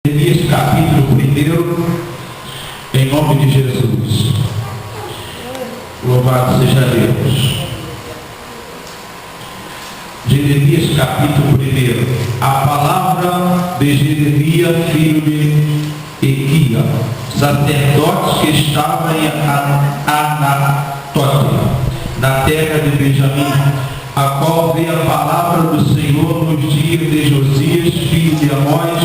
Jeremias capítulo 1, em nome de Jesus. Louvado seja Deus. Jeremias capítulo 1. A palavra de Jeremias, filho de Equias, sacerdote que estava em Anatólia, na terra de Benjamim, a qual veio a palavra do Senhor nos dias de Josias, filho de Amós,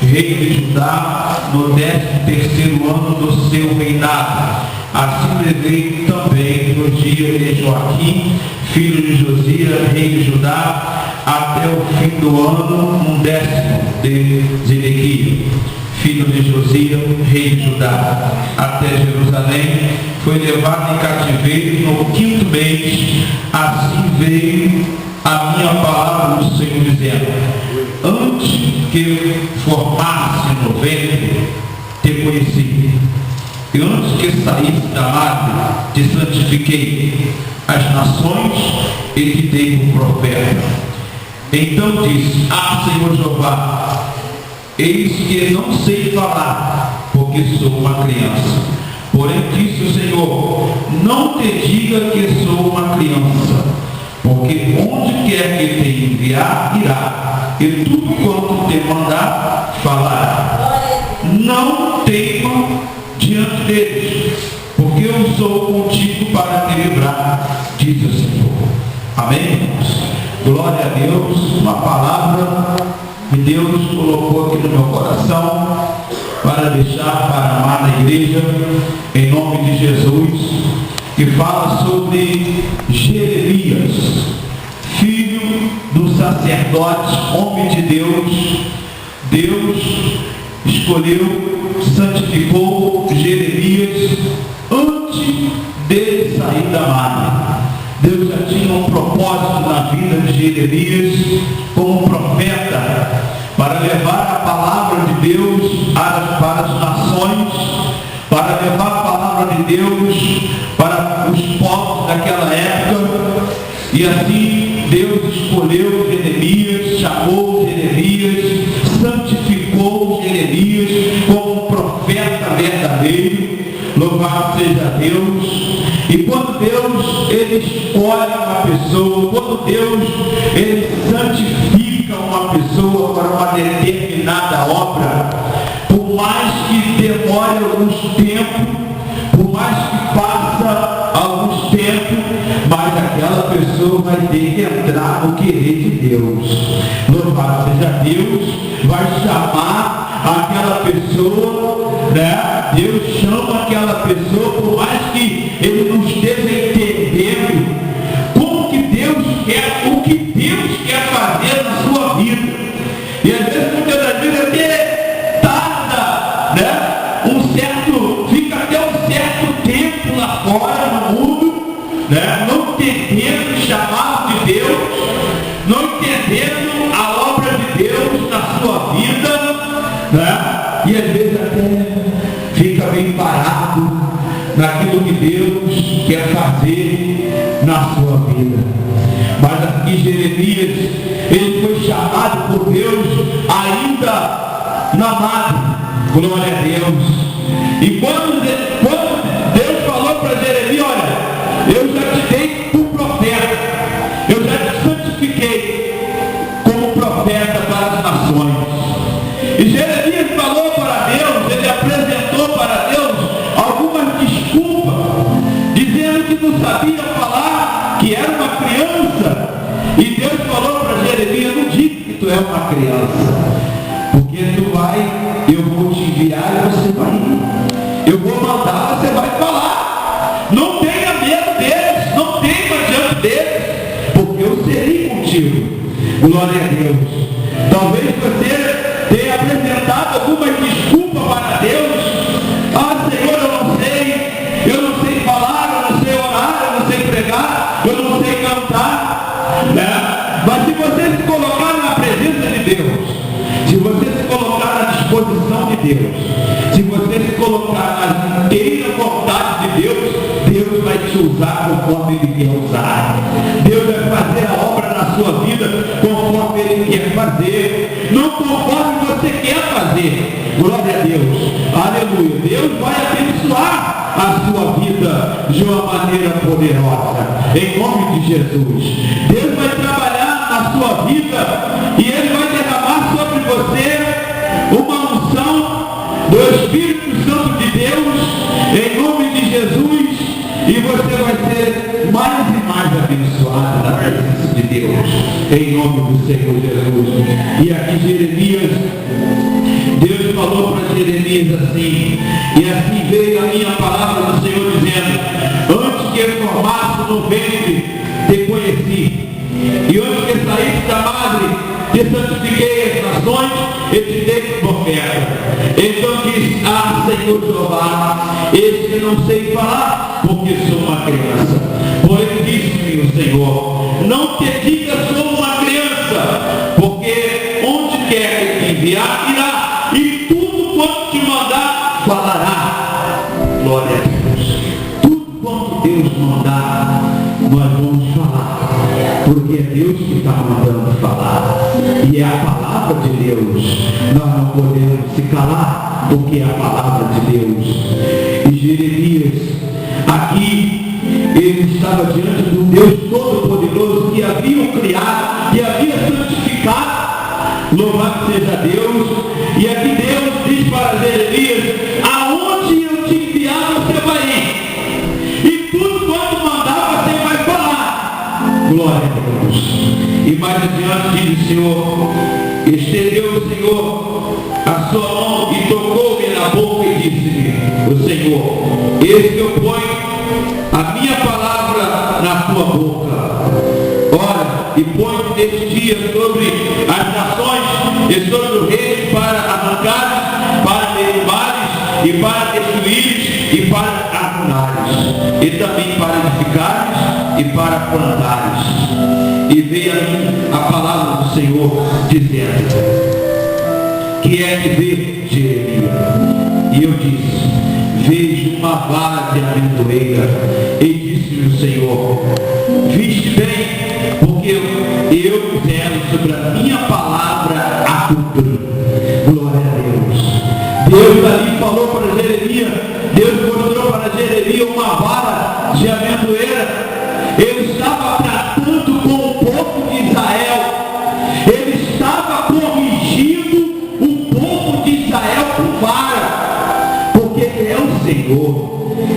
rei de Judá, no 13º ano do seu reinado. Assim levei também nos dias de Joaquim, filho de Josias, rei de Judá, até o fim do ano, 10º de Zedequias, filho de Josias, rei de Judá, até Jerusalém. Foi levado em cativeiro no 5º mês. Assim veio a minha palavra do Senhor, dizendo: antes que formasse no ventre, te conheci, e antes que saísse da madre, te santifiquei as nações e te dei um profeta. Então disse: ah, Senhor Jeová, eis que não sei falar, porque sou uma criança. Porém disse o Senhor: não te diga que sou uma criança, porque onde quer que te enviar, irá, e tudo quanto te mandar, falará. Não tema diante deles, porque eu sou contigo para te livrar, diz o Senhor. Amém? Glória a Deus. Uma palavra que Deus colocou aqui no meu coração para deixar para a amada igreja, em nome de Jesus, que fala sobre Jeremias, filho do sacerdote, homem de Deus. Deus escolheu, santificou Jeremias antes dele sair da madre. Deus já tinha um propósito na vida de Jeremias como profeta, para levar a palavra de Deus para as nações, para levar a palavra de Deus para os povos daquela época. E assim Deus escolheu Jeremias, chamou Jeremias, santificou Jeremias como um profeta verdadeiro. Louvado seja Deus. E quando Deus ele escolhe uma pessoa, quando Deus ele santifica uma pessoa para uma determinada obra, por mais que demore alguns tempos, por mais que passe alguns tempos, mas aquela pessoa vai ter que entrar no querer de Deus. Louvado seja Deus, vai chamar aquela pessoa, né? Deus chama aquela pessoa, por mais que ele não esteja entendendo como que Deus quer, o que Deus quer fazer na sua vida. E às vezes, muitas das vezes, até tarda, né? Fica até um certo tempo lá fora no mundo, né? Não entendendo o chamado de Deus, não entendendo a obra de Deus na sua vida, né? E às vezes até fica bem parado naquilo que Deus quer fazer na sua vida. Mas aqui Jeremias, ele foi chamado por Deus ainda na madre. Glória a Deus. E quando Deus falou para Jeremias: olha, eu já te dei por profeta, eu já te santifiquei como profeta para as nações. E Jeremias falou para Deus, ele apresentou para Deus algumas desculpas, dizendo que não sabia falar, que era uma criança. E Deus falou para Jeremias: não diga que tu é uma criança, porque eu vou te enviar e você vai ir. Eu vou mandar, você vai falar. Não tenha medo deles, não tema diante deles, porque eu serei contigo. Glória a Deus. Talvez você tenha apresentado alguma desculpa para Deus. Ah, Senhor, eu não sei falar, eu não sei orar, eu não sei pregar, eu não sei cantar, né? Mas se você se colocar na presença de Deus, se você se colocar na disposição de Deus, se você se colocar na inteira vontade de Deus, Deus vai te usar conforme Ele quer usar. Deus vai fazer a obra na sua vida conforme Ele quer fazer, não conforme você quer. quer fazer. Glória a Deus. Aleluia. Deus vai abençoar a sua vida de uma maneira poderosa. Em nome de Jesus. Deus vai trabalhar na sua vida e Ele vai derramar sobre você uma unção do Espírito Santo de Deus, em nome de Jesus, e você vai ser mais e mais abençoado na presença de Deus, em nome do Senhor Jesus. E aqui Jeremias, Deus falou para Jeremias assim, e assim veio a minha palavra do Senhor dizendo: antes que eu formasse no ventre, te conheci, e antes que saísse da madre, te santifiquei as nações e te dei profeta. Então disse: ah, Senhor Jeová, eis que não sei falar, porque sou uma criança. Porém disse-me o Senhor: não te diga sou uma criança, porque onde quer que te enviar, irá, e tudo quanto te mandar, falará. Glória a Deus. Tudo quanto Deus mandar, nós vamos falar, porque é Deus que está mandando falar, e é a palavra de Deus. Nós não podemos se calar, porque é a palavra de Deus. E Jeremias, aqui, ele estava diante do Deus Todo-Poderoso, que havia o criado, que havia santificado. Louvado seja Deus. E aqui Deus diz para Jeremias: aonde eu te enviar, você vai ir, e tudo quanto mandar, você vai falar. Glória a Deus. E mais adiante diz o Senhor: estendeu o Senhor a sua mão e tocou-me na boca e disse-me o Senhor: eis que eu ponho a minha palavra na tua boca. Ora, e ponho neste dia sobre as nações e sobre o reino, para arrancares, para derrubares, e para destruíres, e para arruinares, e também para edificares, e para plantares. E veio a mim a palavra do Senhor, dizendo: que é que vê, Jeremias? E eu disse: vejo uma vara de amendoeira. E disse-me o Senhor: viste bem, porque eu quero sobre a minha palavra a cumprir. Glória a Deus. Deus ali falou para Jeremias, Deus mostrou para Jeremias uma vara de amendoeira. Ele estava tratando com o povo de Israel. Ele estava corrigindo o povo de Israel com vara, porque Ele é o Senhor.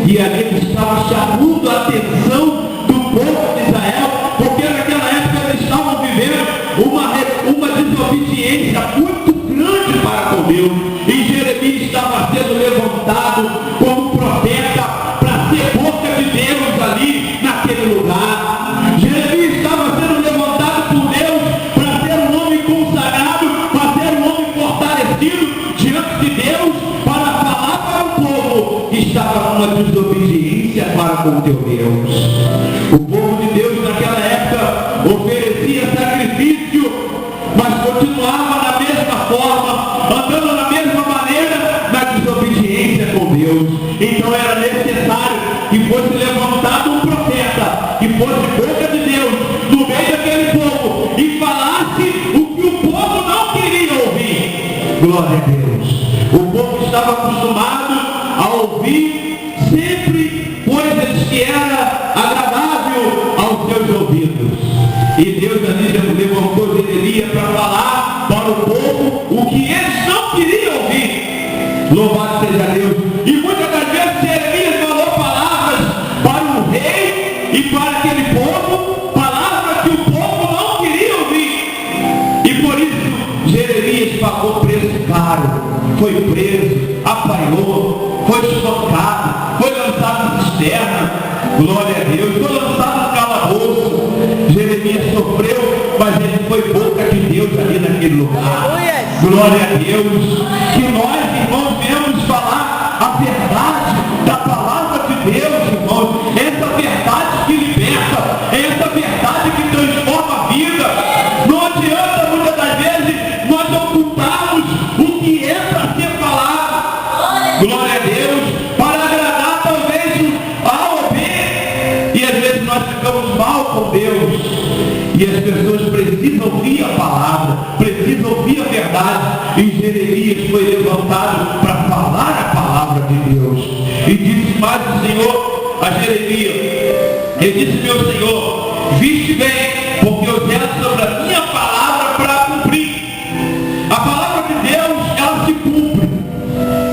E ali ele estava chamando a atenção do povo de Israel, porque naquela época eles estavam vivendo uma desobediência muito grande para com Deus. E Jeremias estava sendo levantado como profeta para ser boca de Deus ali naquele lugar. Jeremias estava sendo levantado por Deus para ser um homem consagrado, para ser um homem fortalecido diante de Deus, para falar para o povo que estava numa desobediência para com o teu Deus. O povo de Deus naquela época oferecia sacrifício, mas continuava da mesma forma, andando da mesma maneira, na desobediência com Deus. Então era necessário que fosse levantado um profeta, que fosse boca de Deus no meio daquele povo, e falasse o que o povo não queria ouvir. Glória a Deus. O povo estava acostumado a ouvir sempre coisas que era agradável aos seus ouvidos. E Deus ali levantou Jeremias para falar para o povo o que eles não queriam ouvir. Louvado seja Deus. E muitas das vezes Jeremias falou palavras para o rei e para aquele povo, palavras que o povo não queria ouvir. E por isso Jeremias pagou preço caro. Foi preso, apanhou, foi espancado, foi lançado na cisterna. Glória a Deus. Foi lançado no calabouço. Jeremias sofreu, mas ele foi boca de Deus ali naquele lugar. Glória a Deus. Que nós, irmãos, venhamos falar a verdade da palavra de Deus, irmãos. Essa verdade que liberta, essa verdade que transforma a vida. Não adianta muitas das vezes nós ocultarmos o que é para ser falado. Glória a Deus. Para agradar talvez A ou B. E às vezes nós ficamos mal com Deus. E as pessoas precisam ouvir a palavra, precisa ouvir a verdade. E Jeremias foi levantado para falar a palavra de Deus. E disse mais o Senhor a Jeremias, ele disse: meu Senhor, viste bem, porque eu zelo sobre a minha palavra para cumprir. A palavra de Deus, ela se cumpre.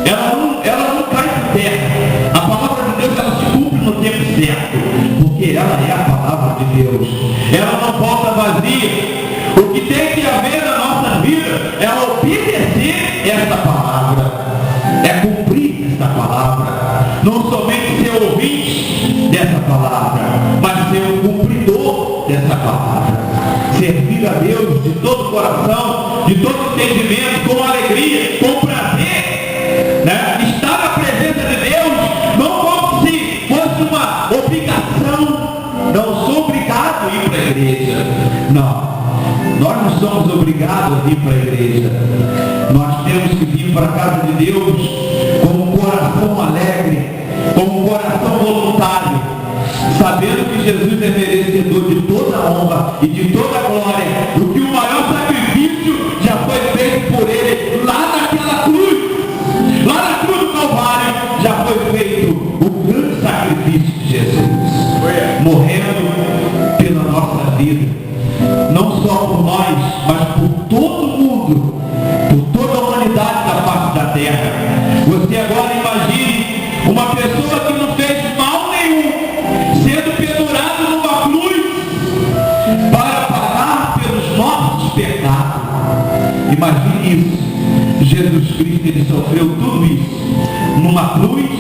Ela não cai por terra. A palavra de Deus, ela se cumpre no tempo certo, porque ela é a palavra de Deus. Ela não volta vazia. O que tem que haver na nossa vida é obedecer esta palavra, é cumprir esta palavra, não somente ser ouvinte dessa palavra, mas ser um cumpridor dessa palavra, servir a Deus de todo o coração, de todo entendimento, com alegria, com prazer, né? Estar na presença de Deus não como se fosse uma obrigação. Não sou obrigado a ir para a igreja, não. Nós não somos obrigados a vir para a igreja. Nós temos que vir para a casa de Deus com um coração alegre, com um coração voluntário, sabendo que Jesus é merecedor de toda a honra e de toda a glória, do que o maior sacrifício já foi feito por ele lá naquela cruz. Lá na cruz do Calvário já foi feito o grande sacrifício de Jesus, morrendo pela nossa vida. Não só por nós, mas por todo mundo, por toda a humanidade da face da terra. Você agora imagine uma pessoa que não fez mal nenhum, sendo pendurado numa cruz para pagar pelos nossos pecados. Imagine isso. Jesus Cristo, ele sofreu tudo isso numa cruz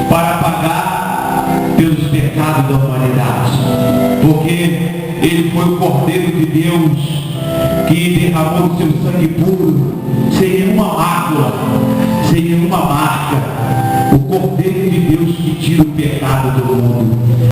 para pagar pelos pecados da humanidade, porque ele foi o Cordeiro de Deus que derramou o seu sangue puro, sem nenhuma mácula, sem nenhuma marca. O Cordeiro de Deus que tira o pecado do mundo.